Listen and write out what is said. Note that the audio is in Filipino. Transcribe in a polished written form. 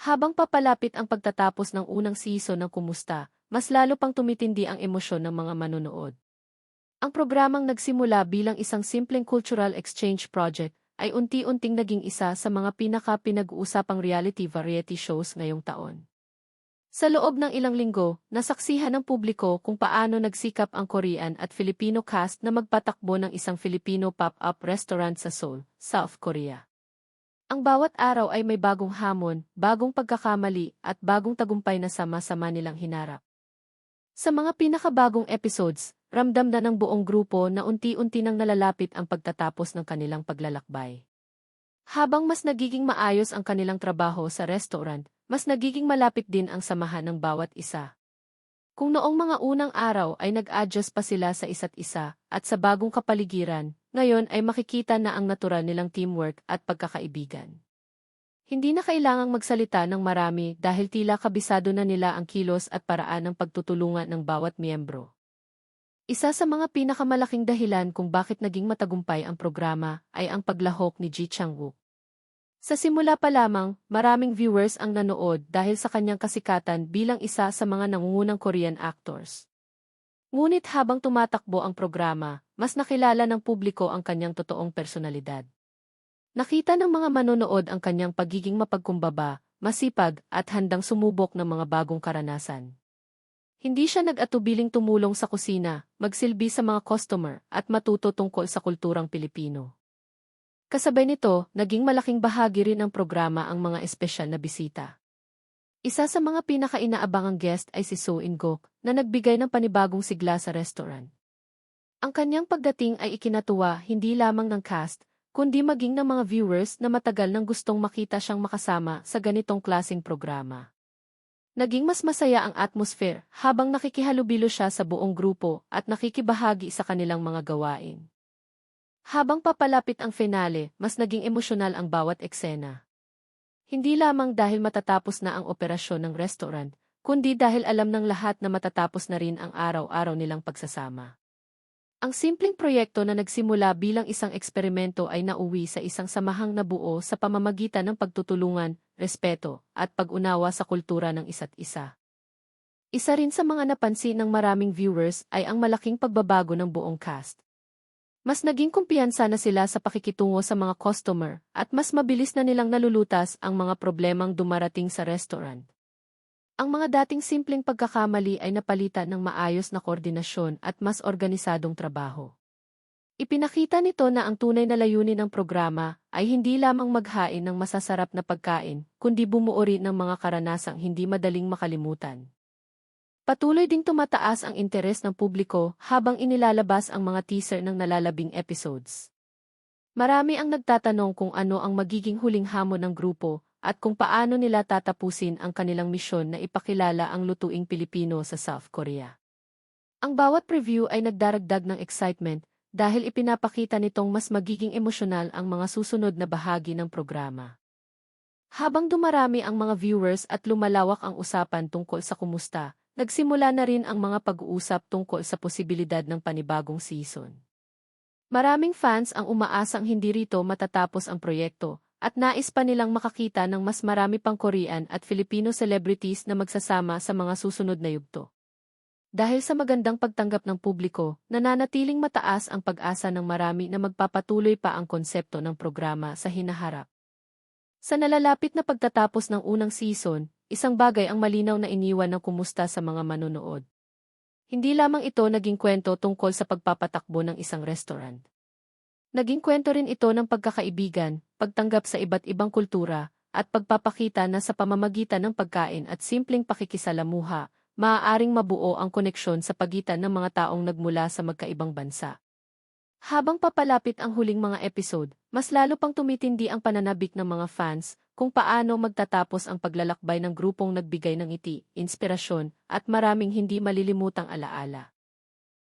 Habang papalapit ang pagtatapos ng unang season ng Kumusta, mas lalo pang tumitindi ang emosyon ng mga manonood. Ang programang nagsimula bilang isang simpleng cultural exchange project ay unti-unting naging isa sa mga pinaka-pinag-uusapang reality variety shows ngayong taon. Sa loob ng ilang linggo, nasaksihan ng publiko kung paano nagsikap ang Korean at Filipino cast na magpatakbo ng isang Filipino pop-up restaurant sa Seoul, South Korea. Ang bawat araw ay may bagong hamon, bagong pagkakamali at bagong tagumpay na sama-sama nilang hinarap. Sa mga pinakabagong episodes, ramdam na ng buong grupo na unti-unti nang nalalapit ang pagtatapos ng kanilang paglalakbay. Habang mas nagiging maayos ang kanilang trabaho sa restaurant, mas nagiging malapit din ang samahan ng bawat isa. Kung noong mga unang araw ay nag-adjust pa sila sa isa't isa at sa bagong kapaligiran, ngayon ay makikita na ang natural nilang teamwork at pagkakaibigan. Hindi na kailangang magsalita ng marami dahil tila kabisado na nila ang kilos at paraan ng pagtutulungan ng bawat miyembro. Isa sa mga pinakamalaking dahilan kung bakit naging matagumpay ang programa ay ang paglahok ni Ji Chang-wook. Sa simula pa lamang, maraming viewers ang nanood dahil sa kanyang kasikatan bilang isa sa mga nangungunang Korean actors. Ngunit habang tumatakbo ang programa, mas nakilala ng publiko ang kanyang totoong personalidad. Nakita ng mga manonood ang kanyang pagiging mapagkumbaba, masipag at handang sumubok ng mga bagong karanasan. Hindi siya nag-atubiling tumulong sa kusina, magsilbi sa mga customer at matuto tungkol sa kulturang Pilipino. Kasabay nito, naging malaking bahagi rin ng programa ang mga espesyal na bisita. Isa sa mga pinaka-inaabangang guest ay si Soo In-guk na nagbigay ng panibagong sigla sa restaurant. Ang kanyang pagdating ay ikinatuwa hindi lamang ng cast, kundi maging ng mga viewers na matagal nang gustong makita siyang makasama sa ganitong klaseng programa. Naging mas masaya ang atmosphere habang nakikihalubilo siya sa buong grupo at nakikibahagi sa kanilang mga gawain. Habang papalapit ang finale, mas naging emosyonal ang bawat eksena. Hindi lamang dahil matatapos na ang operasyon ng restaurant, kundi dahil alam ng lahat na matatapos na rin ang araw-araw nilang pagsasama. Ang simpleng proyekto na nagsimula bilang isang eksperimento ay nauwi sa isang samahang nabuo sa pamamagitan ng pagtutulungan, respeto, at pag-unawa sa kultura ng isa't isa. Isa rin sa mga napansin ng maraming viewers ay ang malaking pagbabago ng buong cast. Mas naging kumpiyansa na sila sa pakikitungo sa mga customer at mas mabilis na nilang nalulutas ang mga problemang dumarating sa restaurant. Ang mga dating simpleng pagkakamali ay napalitan ng maayos na koordinasyon at mas organisadong trabaho. Ipinakita nito na ang tunay na layunin ng programa ay hindi lamang maghain ng masasarap na pagkain, kundi bumuo rin ng mga karanasang hindi madaling makalimutan. Patuloy ding tumataas ang interes ng publiko habang inilalabas ang mga teaser ng nalalabing episodes. Marami ang nagtatanong kung ano ang magiging huling hamon ng grupo at kung paano nila tatapusin ang kanilang misyon na ipakilala ang lutuing Pilipino sa South Korea. Ang bawat preview ay nagdaragdag ng excitement dahil ipinapakita nitong mas magiging emosyonal ang mga susunod na bahagi ng programa. Habang dumarami ang mga viewers at lumalawak ang usapan tungkol sa Kumusta, nagsimula na rin ang mga pag-uusap tungkol sa posibilidad ng panibagong season. Maraming fans ang umaasang hindi rito matatapos ang proyekto at nais pa nilang makakita ng mas marami pang Korean at Filipino celebrities na magsasama sa mga susunod na yugto. Dahil sa magandang pagtanggap ng publiko, nananatiling mataas ang pag-asa ng marami na magpapatuloy pa ang konsepto ng programa sa hinaharap. Sa nalalapit na pagtatapos ng unang season, isang bagay ang malinaw na iniwan ng Kumusta sa mga manonood. Hindi lamang ito naging kwento tungkol sa pagpapatakbo ng isang restaurant. Naging kwento rin ito ng pagkakaibigan, pagtanggap sa iba't ibang kultura, at pagpapakita na sa pamamagitan ng pagkain at simpleng pakikisalamuha, maaaring mabuo ang koneksyon sa pagitan ng mga taong nagmula sa magkaibang bansa. Habang papalapit ang huling mga episode, mas lalo pang tumitindi ang pananabik ng mga fans kung paano magtatapos ang paglalakbay ng grupong nagbigay ng ngiti, inspirasyon, at maraming hindi malilimutang alaala.